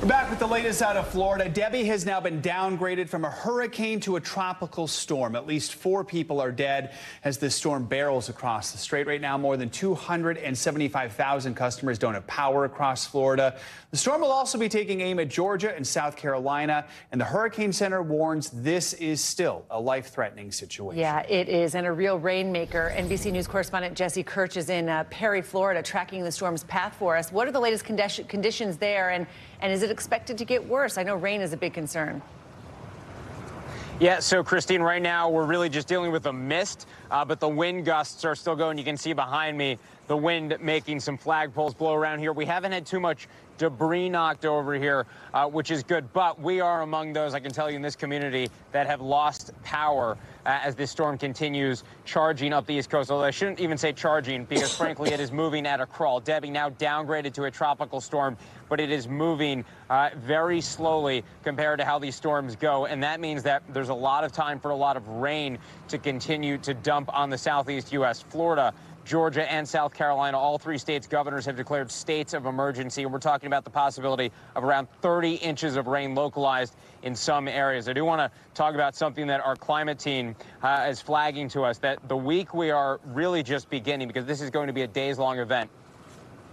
We're back with the latest out of Florida. Debby has now been downgraded from a hurricane to a tropical storm. At least 4 people are dead as this storm barrels across the strait. Right now, more than 275,000 customers don't have power across Florida. The storm will also be taking aim at Georgia and South Carolina, and the Hurricane Center warns this is still a life-threatening situation. Yeah, it is, and a real rainmaker. NBC News correspondent Jesse Kirsch is in Perry, Florida, tracking the storm's path for us. What are the latest conditions there, and is it expected to get worse? I know rain is a big concern. Yeah, so Christine, right now we're really just dealing with a mist, but the wind gusts are still going. You can see behind me the wind making some flagpoles blow around here. We haven't had too much debris knocked over here, which is good, but we are among those, I can tell you, in this community that have lost power as this storm continues charging up the East Coast. Although I shouldn't even say charging, because frankly it is moving at a crawl. Debby now downgraded to a tropical storm, but it is moving very slowly compared to how these storms go, and that means that there's a lot of time for a lot of rain to continue to dump on the southeast U.S. Florida, Georgia, and South Carolina, all 3 states' governors have declared states of emergency, and we're talking about the possibility of around 30 inches of rain localized in some areas. I do want to talk about something that our climate team is flagging to us, that the week we are really just beginning, because this is going to be a days-long event,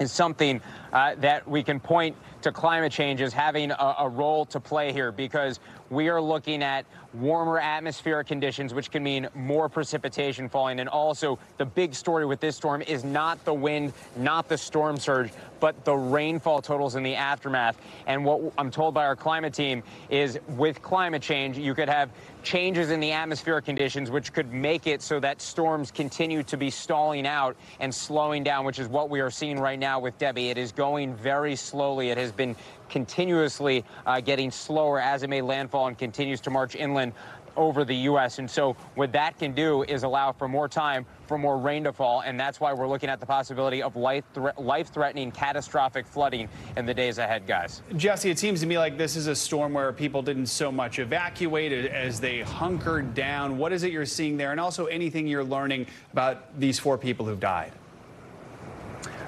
is something that we can point to climate change as having a role to play here, because we are looking at warmer atmospheric conditions, which can mean more precipitation falling. And also, the big story with this storm is not the wind, not the storm surge, but the rainfall totals in the aftermath. And what I'm told by our climate team is with climate change, you could have changes in the atmospheric conditions, which could make it so that storms continue to be stalling out and slowing down, which is what we are seeing right now with Debby. It is going very slowly. It has been continuously getting slower as it made landfall and continues to march inland over the U.S. And so what that can do is allow for more time for more rain to fall, and that's why we're looking at the possibility of life-threatening catastrophic flooding in the days ahead, guys. Jesse, it seems to me like this is a storm where people didn't so much evacuate as they hunkered down. What is it you're seeing there, and also anything you're learning about these 4 people who've died?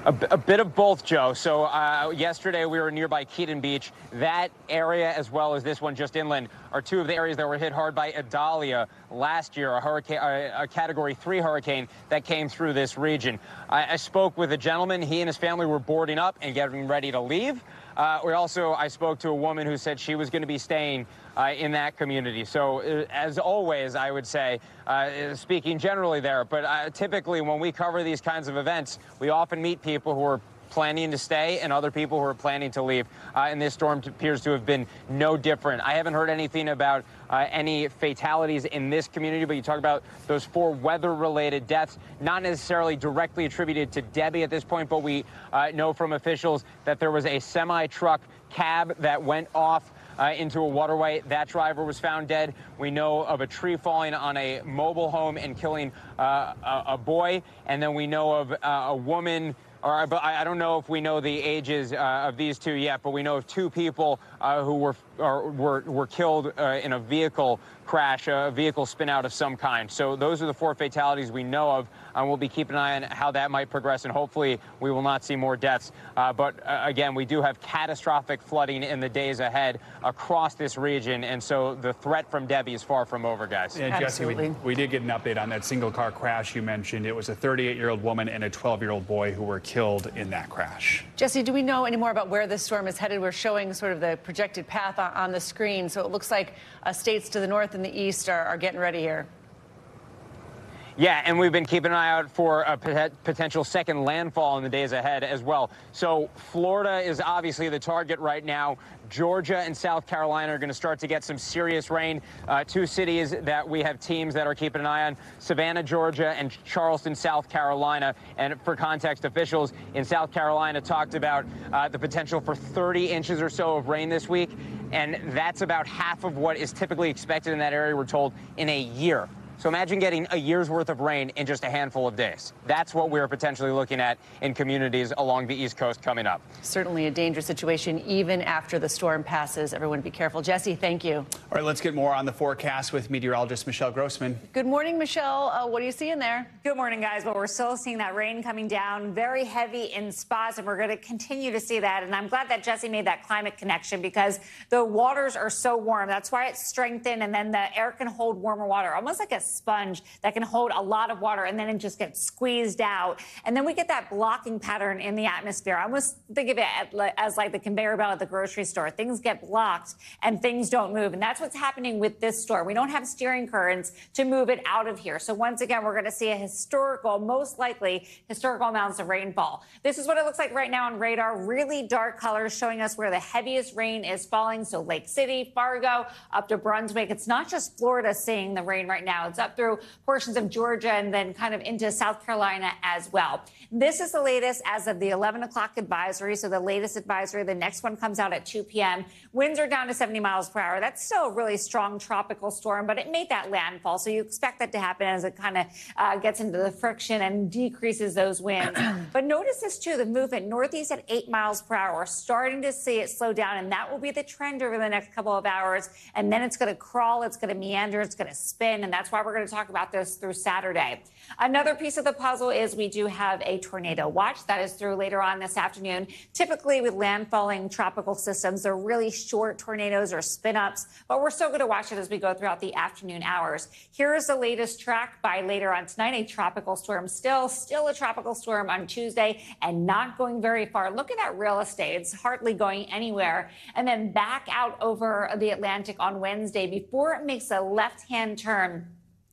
A bit of both, Joe. So yesterday we were nearby Keaton Beach. That area, as well as this one just inland, are 2 of the areas that were hit hard by Idalia last year, a Category 3 hurricane that came through this region. I spoke with a gentleman. He and his family were boarding up and getting ready to leave. I spoke to a woman who said she was going to be staying in that community. So as always, I would say, speaking generally there, but typically when we cover these kinds of events, we often meet people who are planning to stay and other people who are planning to leave. And this storm appears to have been no different. I haven't heard anything about any fatalities in this community, but you talk about those 4 weather-related deaths, not necessarily directly attributed to Debby at this point, but we know from officials that there was a semi-truck cab that went off into a waterway. That driver was found dead. We know of a tree falling on a mobile home and killing a boy. And then we know of a woman, but I don't know if we know the ages of these 2 yet, but we know of 2 people who were killed in a vehicle crash, a vehicle spin out of some kind. So those are the 4 fatalities we know of, and we'll be keeping an eye on how that might progress, and hopefully we will not see more deaths. But again, we do have catastrophic flooding in the days ahead across this region, and so the threat from Debby is far from over, guys. Yeah, Jesse, we did get an update on that single car crash you mentioned. It was a 38-year-old woman and a 12-year-old boy who were killed in that crash. Jesse, do we know any more about where this storm is headed? We're showing sort of the projected path on the screen, so it looks like states to the north and the east are getting ready here. Yeah, and we've been keeping an eye out for a potential second landfall in the days ahead as well. So Florida is obviously the target right now. Georgia and South Carolina are going to start to get some serious rain. 2 cities that we have teams that are keeping an eye on, Savannah, Georgia, and Charleston, South Carolina. And for context, officials in South Carolina talked about the potential for 30 inches or so of rain this week. And that's about half of what is typically expected in that area, we're told, in a year. So imagine getting a year's worth of rain in just a handful of days. That's what we're potentially looking at in communities along the East Coast coming up. Certainly a dangerous situation even after the storm passes. Everyone be careful. Jesse, thank you. All right, let's get more on the forecast with meteorologist Michelle Grossman. Good morning, Michelle. What are you seeing there? Good morning, guys. Well, we're still seeing that rain coming down, very heavy in spots, and we're going to continue to see that. And I'm glad that Jesse made that climate connection because the waters are so warm. That's why it's strengthened, and then the air can hold warmer water, almost like a sponge that can hold a lot of water, and then it just gets squeezed out. And then we get that blocking pattern in the atmosphere. I almost think of it as like the conveyor belt at the grocery store. Things get blocked and things don't move. And that's what's happening with this storm. We don't have steering currents to move it out of here. So once again, we're going to see a historical, most likely historical amounts of rainfall. This is what it looks like right now on radar. Really dark colors showing us where the heaviest rain is falling. So Lake City, Fargo, up to Brunswick. It's not just Florida seeing the rain right now. It's up through portions of Georgia and then kind of into South Carolina as well. This is the latest as of the 11 o'clock advisory. So the latest advisory, the next one comes out at 2 p.m. Winds are down to 70 miles per hour. That's still a really strong tropical storm, but it made that landfall. So you expect that to happen as it kind of gets into the friction and decreases those winds. But notice this too, the movement northeast at 8 miles per hour. We're starting to see it slow down, and that will be the trend over the next couple of hours. And then it's going to crawl, it's going to meander, it's going to spin, and that's why we're going to talk about this through Saturday. Another piece of the puzzle is we do have a tornado watch that is through later on this afternoon. Typically with landfalling tropical systems, they're really short tornadoes or spin-ups, but we're still going to watch it as we go throughout the afternoon hours. Here is the latest track by later on tonight, a tropical storm, still a tropical storm on Tuesday and not going very far. Look at that real estate. It's hardly going anywhere. And then back out over the Atlantic on Wednesday before it makes a left-hand turn.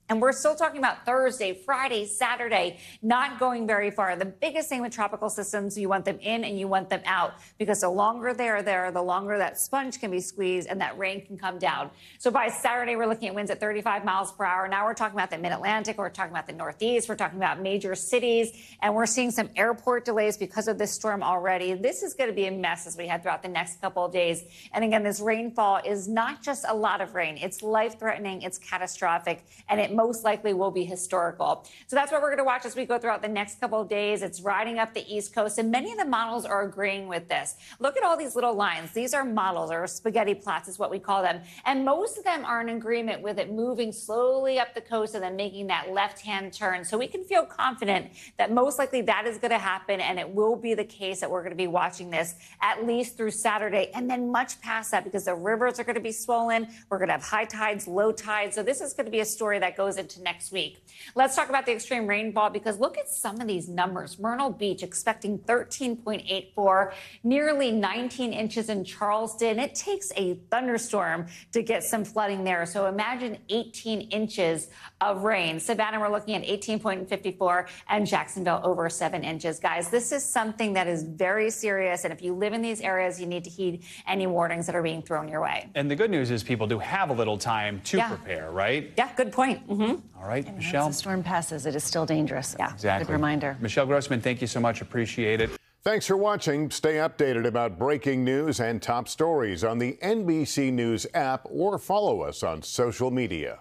And we're still talking about Thursday, Friday, Saturday, not going very far. The biggest thing with tropical systems, you want them in and you want them out, because the longer they're there, the longer that sponge can be squeezed and that rain can come down. So by Saturday, we're looking at winds at 35 miles per hour. Now we're talking about the mid-Atlantic, we're talking about the Northeast, we're talking about major cities, and we're seeing some airport delays because of this storm already. This is going to be a mess as we head throughout the next couple of days. And again, this rainfall is not just a lot of rain. It's life-threatening, it's catastrophic, and it most likely will be historical. So that's what we're going to watch as we go throughout the next couple of days. It's riding up the East Coast, and many of the models are agreeing with this. Look at all these little lines. These are models, or spaghetti plots is what we call them. And most of them are in agreement with it moving slowly up the coast and then making that left-hand turn. So we can feel confident that most likely that is going to happen, and it will be the case that we're going to be watching this at least through Saturday and then much past that, because the rivers are going to be swollen. We're going to have high tides, low tides. So this is going to be a story that goes into next week. Let's talk about the extreme rainfall, because look at some of these numbers. Myrtle Beach expecting 13.84, nearly 19 inches in Charleston. It takes a thunderstorm to get some flooding there. So imagine 18 inches of rain. Savannah, we're looking at 18.54, and Jacksonville over 7 inches. Guys, this is something that is very serious. And if you live in these areas, you need to heed any warnings that are being thrown your way. And the good news is people do have a little time to prepare, right? Yeah, good point. All right, Michelle. Once the storm passes, it is still dangerous. Yeah, exactly. Good reminder. Michelle Grossman, thank you so much. Appreciate it. Thanks for watching. Stay updated about breaking news and top stories on the NBC News app, or follow us on social media.